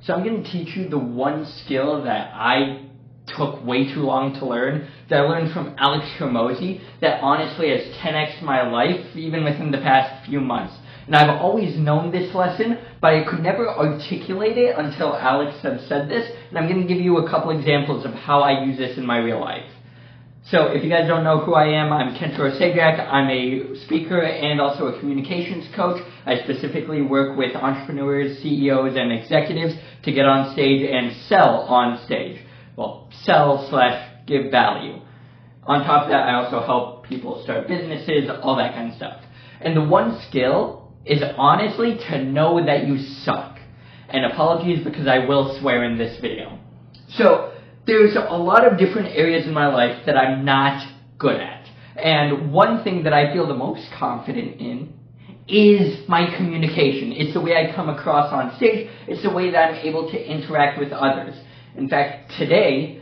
So I'm going to teach you the one skill that I took way too long to learn, that I learned from Alex Hormozi, that honestly has 10x'd my life even within the past few months. And I've always known this lesson, but I could never articulate it until Alex had said this, and I'm going to give you a couple examples of how I use this in my real life. So if you guys don't know who I am, I'm Kentor Sajak. I'm a speaker and also a communications coach. I specifically work with entrepreneurs, CEOs, and executives to get on stage and sell on stage. Well, sell/give value. On top of that, I also help people start businesses, all that kind of stuff. And the one skill is honestly to know that you suck. And apologies because I will swear in this video. So there's a lot of different areas in my life that I'm not good at. And one thing that I feel the most confident in is my communication. It's the way I come across on stage. It's the way that I'm able to interact with others. In fact, today,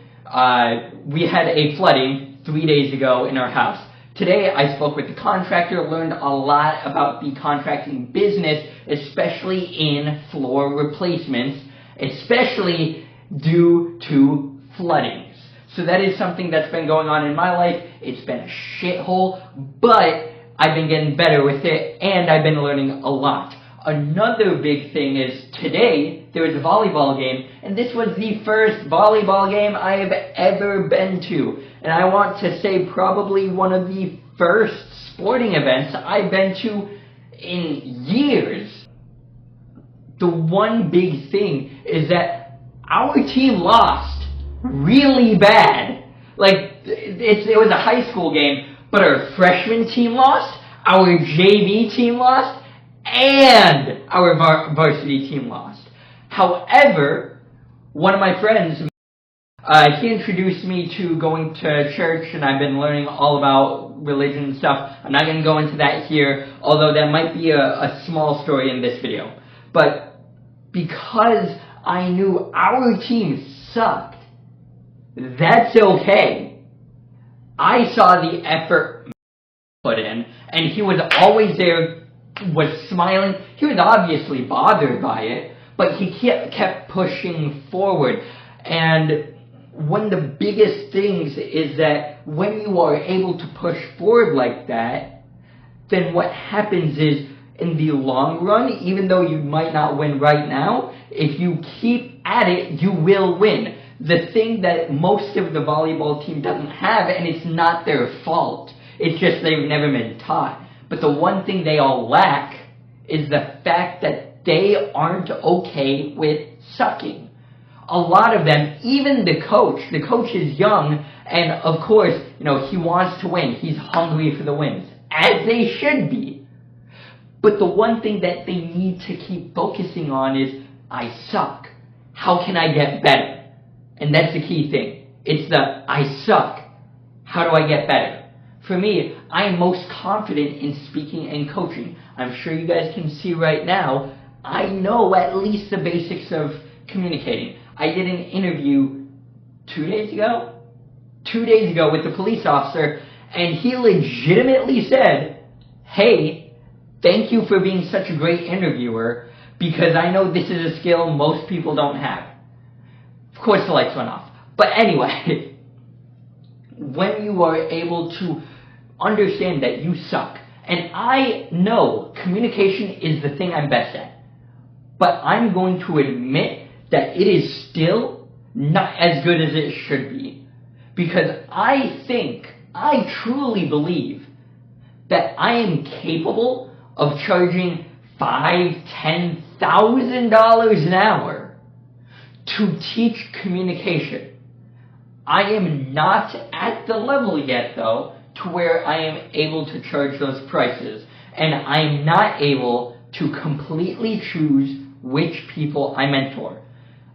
we had a flooding 3 days ago in our house. Today, I spoke with the contractor, learned a lot about the contracting business, especially in floor replacements, especially due to floodings. So that is something that's been going on in my life. It's been a shithole, but I've been getting better with it, and I've been learning a lot. Another big thing is today there was a volleyball game, and this was the first volleyball game I have ever been to. And I want to say probably one of the first sporting events I've been to in years. The one big thing is that our team lost really bad. Like, it was a high school game, but our freshman team lost, our JV team lost, and our varsity team lost. However, one of my friends, he introduced me to going to church, and I've been learning all about religion and stuff. I'm not going to go into that here, although that might be a small story in this video. But because I knew our team sucked, that's okay. I saw the effort put in, and he was always there, was smiling. He was obviously bothered by it, but he kept pushing forward. And one of the biggest things is that when you are able to push forward like that, then what happens is, in the long run, even though you might not win right now, if you keep at it, you will win. The thing that most of the volleyball team doesn't have, and it's not their fault, it's just they've never been taught. But the one thing they all lack is the fact that they aren't okay with sucking. A lot of them, even the coach is young, and of course, he wants to win. He's hungry for the wins, as they should be. But the one thing that they need to keep focusing on is, I suck. How can I get better? And that's the key thing. It's the, I suck. How do I get better? For me, I am most confident in speaking and coaching. I'm sure you guys can see right now, I know at least the basics of communicating. I did an interview 2 days ago? 2 days ago with the police officer, and he legitimately said, hey, thank you for being such a great interviewer, because I know this is a skill most people don't have. Of course the lights went off. But anyway, when you are able to understand that you suck, and I know communication is the thing I'm best at, but I'm going to admit that it is still not as good as it should be. Because I truly believe that I am capable of charging $5,000, $10,000 an hour to teach communication. I am not at the level yet, though, to where I am able to charge those prices. And I'm not able to completely choose which people I mentor.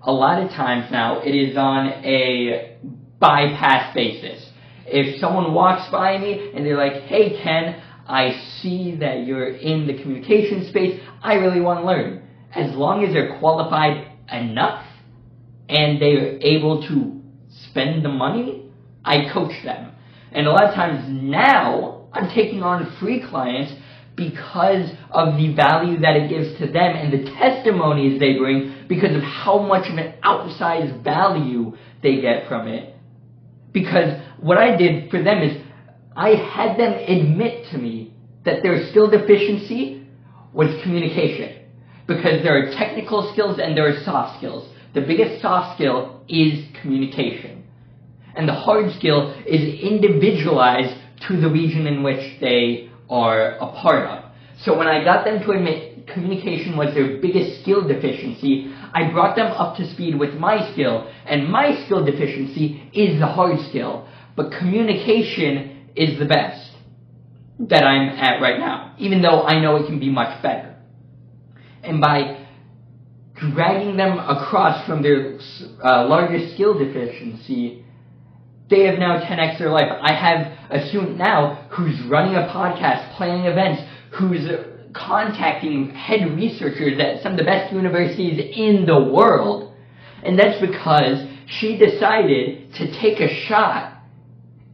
A lot of times now, it is on a bypass basis. If someone walks by me and they're like, hey Ken, I see that you're in the communication space, I really want to learn. As long as they're qualified enough and they're able to spend the money, I coach them. And a lot of times now, I'm taking on free clients because of the value that it gives to them and the testimonies they bring because of how much of an outsized value they get from it. Because what I did for them is I had them admit to me that their skill deficiency was communication. Because there are technical skills and there are soft skills. The biggest soft skill is communication. And the hard skill is individualized to the region in which they are a part of. So when I got them to admit communication was their biggest skill deficiency, I brought them up to speed with my skill, and my skill deficiency is the hard skill, but communication is the best that I'm at right now, even though I know it can be much better. And by dragging them across from their largest skill deficiency, they have now 10x their life. I have a student now who's running a podcast, planning events, who's contacting head researchers at some of the best universities in the world. And that's because she decided to take a shot.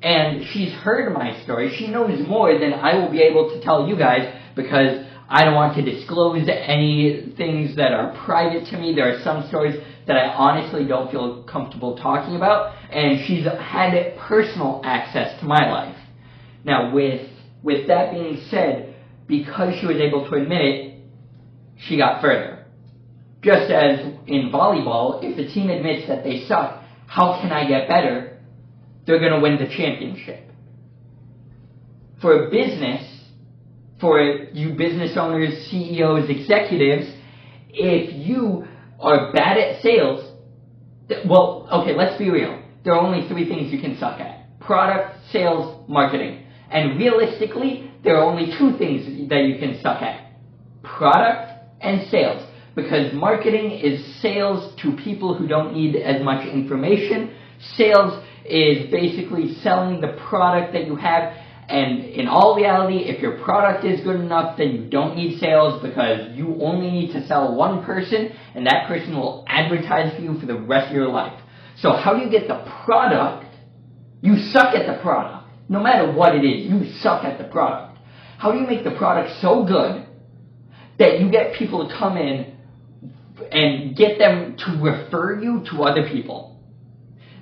And she's heard my story. She knows more than I will be able to tell you guys because I don't want to disclose any things that are private to me. There are some stories that I honestly don't feel comfortable talking about. And she's had personal access to my life. Now, with that being said, because she was able to admit it, she got further. Just as in volleyball, if the team admits that they suck, how can I get better? They're going to win the championship. For a business, for you business owners, CEOs, executives, if you are bad at sales, well, okay, let's be real. There are only 3 things you can suck at: product, sales, marketing. And realistically, there are only 2 things that you can suck at: product and sales. Because marketing is sales to people who don't need as much information. Sales is basically selling the product that you have. And in all reality, if your product is good enough, then you don't need sales because you only need to sell one person, and that person will advertise for you for the rest of your life. So how do you get the product? You suck at the product. No matter what it is, you suck at the product. How do you make the product so good that you get people to come in and get them to refer you to other people?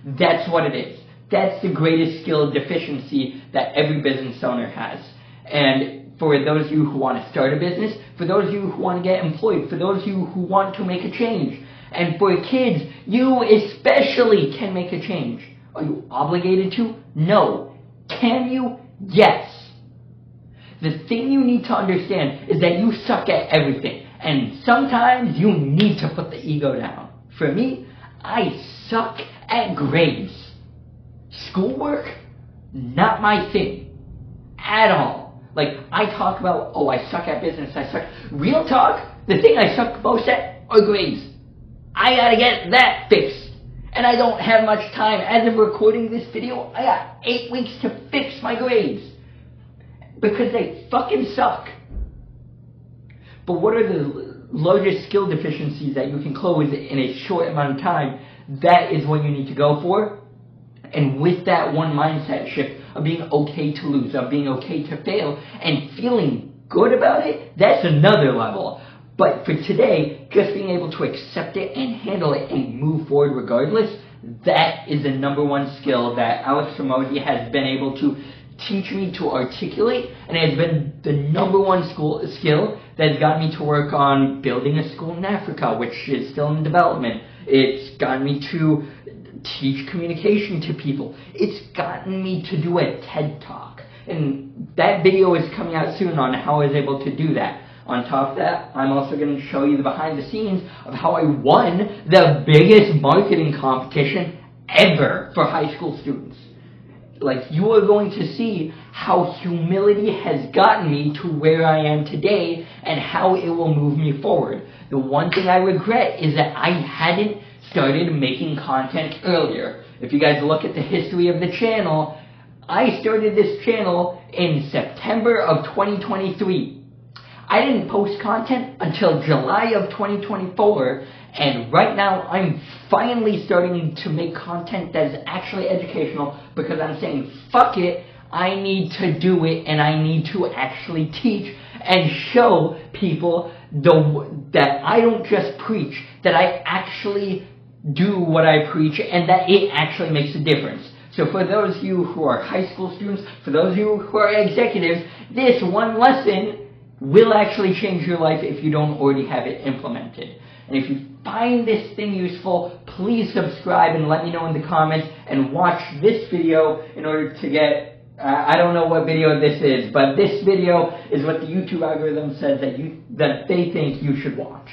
That's what it is. That's the greatest skill deficiency that every business owner has. And for those of you who want to start a business, for those of you who want to get employed, for those of you who want to make a change, and for kids, you especially can make a change. Are you obligated to? No. Can you? Yes. The thing you need to understand is that you suck at everything. And sometimes you need to put the ego down. For me, I suck at grades. Schoolwork, not my thing. At all. Like, I talk about, oh, I suck at business, I suck. Real talk, the thing I suck most at are grades. I gotta get that fixed. And I don't have much time. As of recording this video, I got 8 weeks to fix my grades. Because they fucking suck. But what are the largest skill deficiencies that you can close in a short amount of time? That is what you need to go for. And with that one mindset shift of being okay to lose, of being okay to fail, and feeling good about it, that's another level. But for today, just being able to accept it and handle it and move forward regardless, that is the number one skill that Alex Hormozi has been able to teach me to articulate, and it has been the number one skill that has gotten me to work on building a school in Africa, which is still in development. It's gotten me to teach communication to people. It's gotten me to do a TED Talk. And that video is coming out soon on how I was able to do that. On top of that, I'm also going to show you the behind the scenes of how I won the biggest marketing competition ever for high school students. Like, you are going to see how humility has gotten me to where I am today and how it will move me forward. The one thing I regret is that I hadn't started making content earlier. If you guys look at the history of the channel, I started this channel in September of 2023. I didn't post content until July of 2024, and right now I'm finally starting to make content that is actually educational because I'm saying, fuck it, I need to do it, and I need to actually teach and show people that I don't just preach, that I actually do what I preach, and that it actually makes a difference. So for those of you who are high school students, for those of you who are executives, this one lesson will actually change your life if you don't already have it implemented. And if you find this thing useful, please subscribe and let me know in the comments, and watch this video in order to get, I don't know what video this is, but this video is what the YouTube algorithm says that they think you should watch.